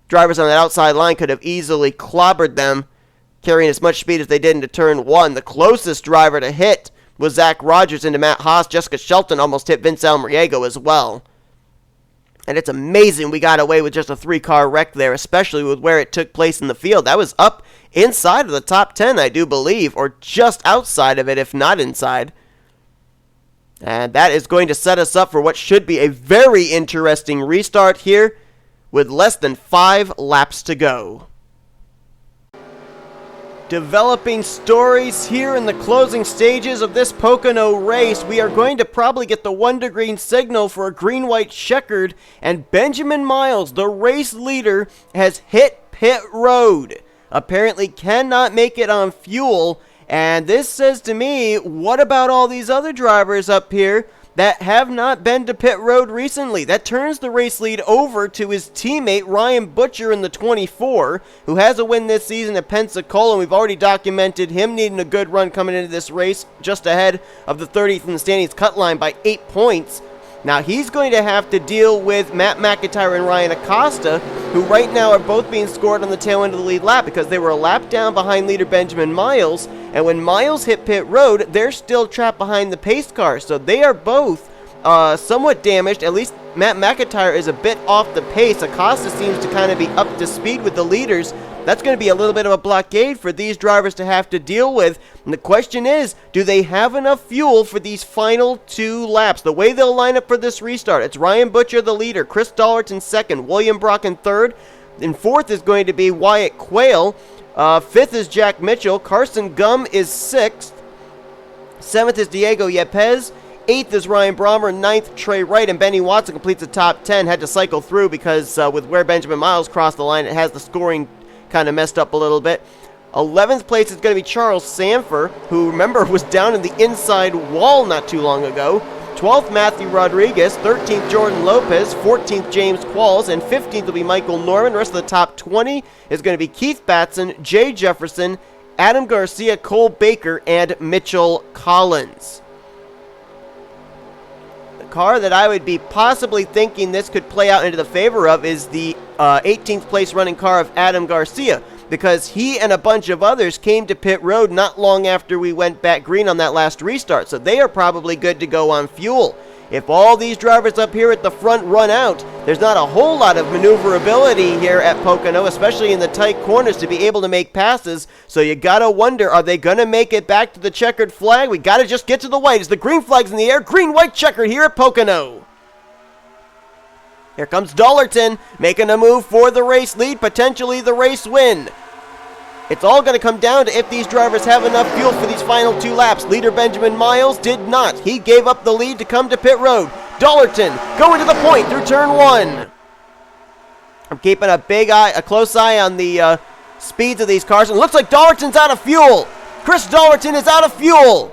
drivers on that outside line could have easily clobbered them, carrying as much speed as they did into turn 1. The closest driver to hit was Zach Rogers into Matt Haas. J Shelton almost hit Vince Almariego as well. And it's amazing we got away with just a 3-car wreck there, especially with where it took place in the field. That was up inside of the top 10, I do believe, or just outside of it, if not inside. And that is going to set us up for what should be a very interesting restart here with less than 5 laps to go. Developing stories here in the closing stages of this Pocono race. We are going to probably get the 1 to green signal for a green-white checkered, and Benjamin Miles, the race leader, has hit pit road. Apparently cannot make it on fuel. And this says to me, what about all these other drivers up here that have not been to pit road recently? That turns the race lead over to his teammate Ryan Butcher in the 24, who has a win this season at Pensacola, and we've already documented him needing a good run coming into this race, just ahead of the 30th in the standings cut line by 8 points. Now he's going to have to deal with M McIntire and R Acosta, who right now are both being scored on the tail end of the lead lap because they were a lap down behind leader Benjamin Miles, and when Miles hit pit road, they're still trapped behind the pace car, so they are both somewhat damaged. At least M McIntire is a bit off the pace. Acosta seems to kind of be up to speed with the leaders. That's going to be a little bit of a blockade for these drivers to have to deal with. And the question is, do they have enough fuel for these final 2 laps? The way they'll line up for this restart, it's Ryan Butcher the leader, Chris Dollerton second, William Brock in third. In fourth is going to be Wyatt Quail. Fifth is Jack Mitchell. Carson Gum is sixth. Seventh is Diego Yepez. Eighth is Ryan Brommer. Ninth, Trey Wright. And Benny Watson completes the top 10. Had to cycle through because with where Benjamin Miles crossed the line, it has the scoring kind of messed up a little bit. 11th place is going to be Charles Sandfer, who, remember, was down in the inside wall not too long ago. 12th, Matthew Rodriguez. 13th, Jordan Lopez. 14th, J Qualls. And 15th will be Michael Norman. The rest of the top 20 is going to be Keith Batson, J Jefferson, Adam Garcia, Cole Baker, and Mitchell Collins. The car that I would be possibly thinking this could play out into the favor of is the 18th place running car of Adam Garcia, because he and a bunch of others came to pit road not long after we went back green on that last restart, so they are probably good to go on fuel. If all these drivers up here at the front run out, there's not a whole lot of maneuverability here at Pocono, especially in the tight corners, to be able to make passes. So you gotta wonder, are they gonna make it back to the checkered flag? We gotta just get to the white. As the green flag's in the air, green-white checkered here at Pocono. Here comes Dollerton, making a move for the race lead, potentially the race win. It's all going to come down to if these drivers have enough fuel for these final 2 laps. Leader Benjamin Miles did not. He gave up the lead to come to pit road. Dollerton going to the point through turn 1. I'm keeping a close eye on the speeds of these cars. It looks like Dollerton's out of fuel. Chris Dollerton is out of fuel.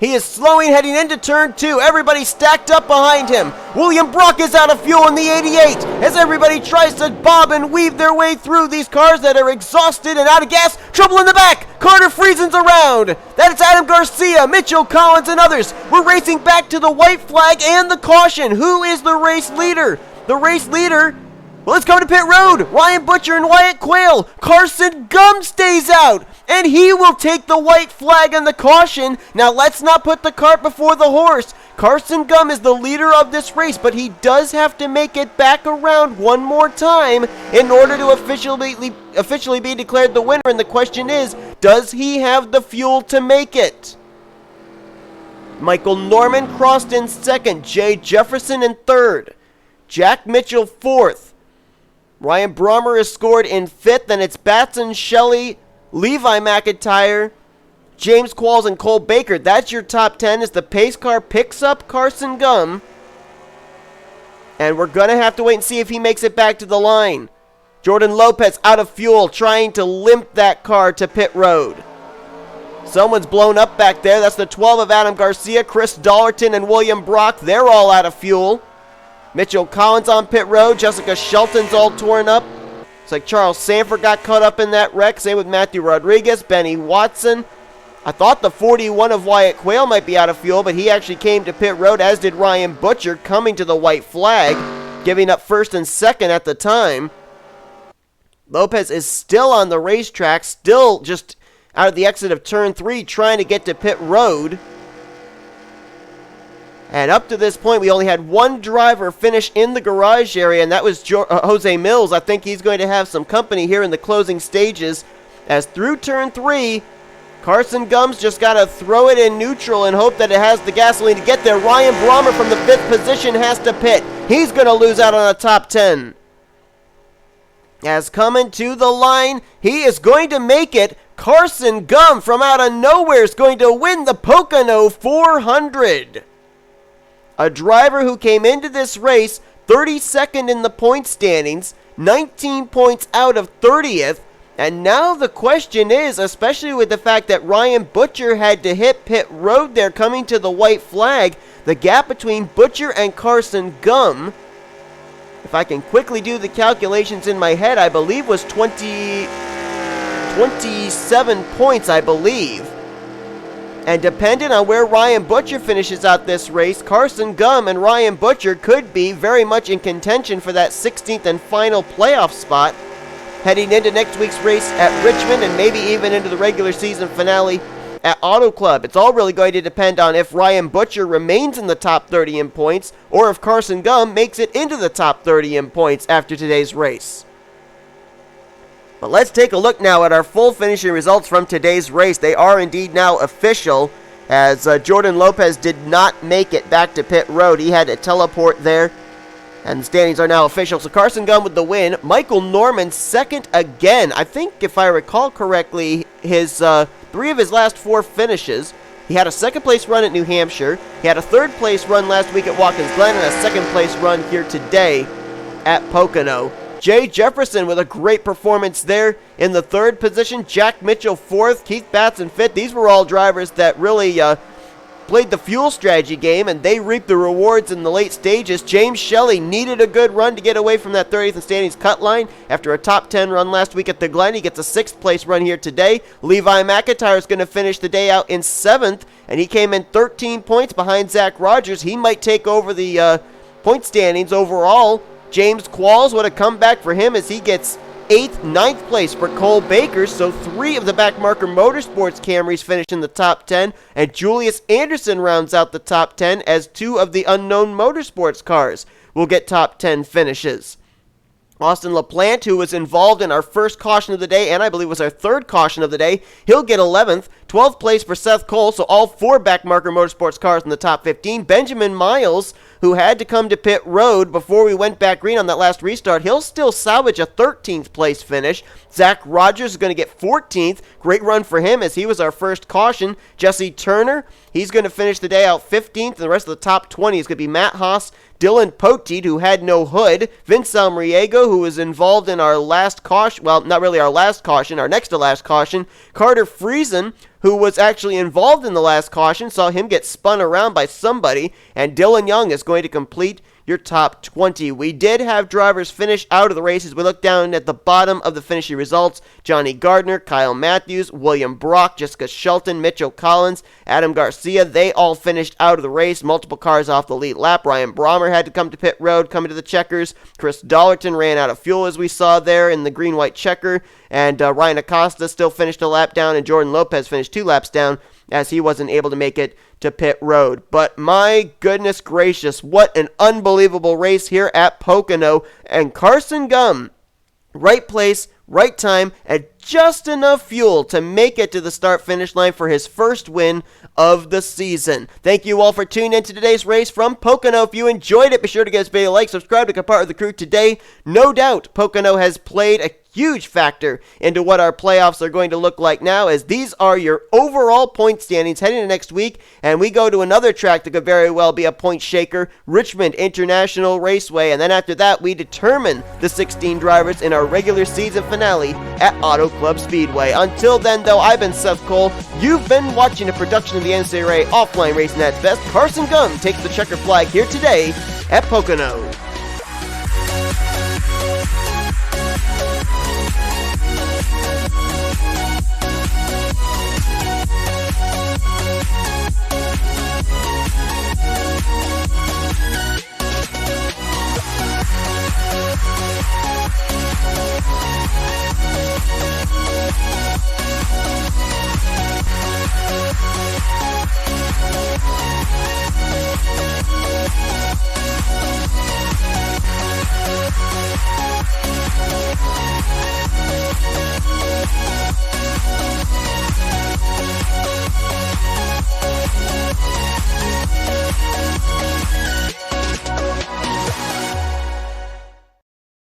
He is slowing heading into turn 2. Everybody stacked up behind him. William Brock is out of fuel in the 88 as everybody tries to bob and weave their way through these cars that are exhausted and out of gas. Trouble in the back. Carter Friesen's around. That's Adam Garcia, Mitchell Collins, and others. We're racing back to the white flag and the caution. Who is the race leader? The race leader... Well, let's go to pit road. Ryan Butcher and Wyatt Quail. Carson Gum stays out, and he will take the white flag and the caution. Now, let's not put the cart before the horse. Carson Gum is the leader of this race, but he does have to make it back around one more time in order to officially be declared the winner. And the question is, does he have the fuel to make it? Michael Norman crossed in second. J Jefferson in third. Jack Mitchell fourth. Ryan Brommer is scored in 5th, and it's Batson, Shelly, Levi McIntire, James Qualls, and Cole Baker. That's your top 10 as the pace car picks up Carson Gum. And we're going to have to wait and see if he makes it back to the line. Jordan Lopez out of fuel, trying to limp that car to pit road. Someone's blown up back there. That's the 12 of Adam Garcia, Chris Dollerton, and William Brock. They're all out of fuel. Mitchell Collins on pit road. Jessica Shelton's all torn up. It's like Charles Sanford got caught up in that wreck. Same with Matthew Rodriguez, Benny Watson. I thought the 41 of Wyatt Quail might be out of fuel, but he actually came to pit road, as did Ryan Butcher, coming to the white flag, giving up first and second at the time. Lopez is still on the racetrack, still just out of the exit of turn 3, trying to get to pit road. And up to this point, we only had one driver finish in the garage area, and that was Jose Mills. I think he's going to have some company here in the closing stages, as through turn 3, Carson Gum's just got to throw it in neutral and hope that it has the gasoline to get there. Ryan Brommer from the 5th position has to pit. He's going to lose out on a top 10. As coming to the line, he is going to make it. Carson Gum from out of nowhere is going to win the Pocono 400. A driver who came into this race 32nd in the point standings, 19 points out of 30th, and now the question is, especially with the fact that Ryan Butcher had to hit pit road there coming to the white flag, the gap between Butcher and Carson Gum, if I can quickly do the calculations in my head, I believe was 27 points, I believe. And depending on where Ryan Butcher finishes out this race, Carson Gum and Ryan Butcher could be very much in contention for that 16th and final playoff spot, heading into next week's race at Richmond and maybe even into the regular season finale at Auto Club. It's all really going to depend on if Ryan Butcher remains in the top 30 in points, or if Carson Gum makes it into the top 30 in points after today's race. But let's take a look now at our full finishing results from today's race. They are indeed now official, as Jordan Lopez did not make it back to pit road. He had to teleport there, and the standings are now official. So Carson Gum with the win. Michael Norman second again. I think, if I recall correctly, his 3 of his last 4 finishes. He had a second place run at New Hampshire. He had a third place run last week at Watkins Glen, and a second place run here today at Pocono. J Jefferson with a great performance there in the 3rd position. Jack Mitchell 4th. Keith Batson 5th. These were all drivers that really played the fuel strategy game, and they reaped the rewards in the late stages. James Shelly needed a good run to get away from that 30th in standings cut line. After a top 10 run last week at the Glen, he gets a 6th place run here today. Levi McIntire is going to finish the day out in 7th, and he came in 13 points behind Zach Rogers. He might take over the point standings overall. James Qualls, what a comeback for him as he gets 8th, 9th place for Cole Baker. So 3 of the Backmarker Motorsports Camrys finish in the top 10. And Julius Anderson rounds out the top 10 as 2 of the Unknown Motorsports cars will get top 10 finishes. Austin LaPlante, who was involved in our first caution of the day, and I believe was our 3rd caution of the day, he'll get 11th. 12th place for Seth Cole, so all 4 Backmarker Motorsports cars in the top 15. Benjamin Miles, who had to come to pit road before we went back green on that last restart. He'll still salvage a 13th place finish. Zach Rogers is going to get 14th. Great run for him as he was our first caution. Jesse Turner, he's going to finish the day out 15th, and the rest of the top 20 is going to be Matt Haas, Dylan Poteet, who had no hood, Vince Almariego, who was involved in our last caution, well, not really our last caution, our next to last caution, Carter Friesen, who was actually involved in the last caution, saw him get spun around by somebody, and Dylan Young is going to complete your top 20. We did have drivers finish out of the races. We look down at the bottom of the finishing results. Johnny Gardner, Kyle Mathews, William Brock, Jessica Shelton, Mitchell Collins, Adam Garcia, they all finished out of the race. Multiple cars off the lead lap. Ryan Brommer had to come to pit road, coming to the checkers. Chris Dollerton ran out of fuel, as we saw there in the green-white checker. And Ryan Acosta still finished a lap down, and Jordan Lopez finished 2 laps down as he wasn't able to make it to pit road. But my goodness gracious, what an unbelievable race here at Pocono. And Carson Gum, right place, right time, and just enough fuel to make it to the start-finish line for his first win of the season. Thank you all for tuning in to today's race from Pocono. If you enjoyed it, be sure to give this video a like, subscribe to become part of the crew today. No doubt, Pocono has played a huge factor into what our playoffs are going to look like now, as these are your overall point standings heading into next week, and we go to another track that could very well be a point shaker, Richmond International Raceway, and then after that we determine the 16 drivers in our regular season finale at Auto Club Speedway. Until then, though, I've been Seth Cole. You've been watching a production of the NNSCRA Offline Racing at Best. Carson Gum takes the checker flag here today at Pocono.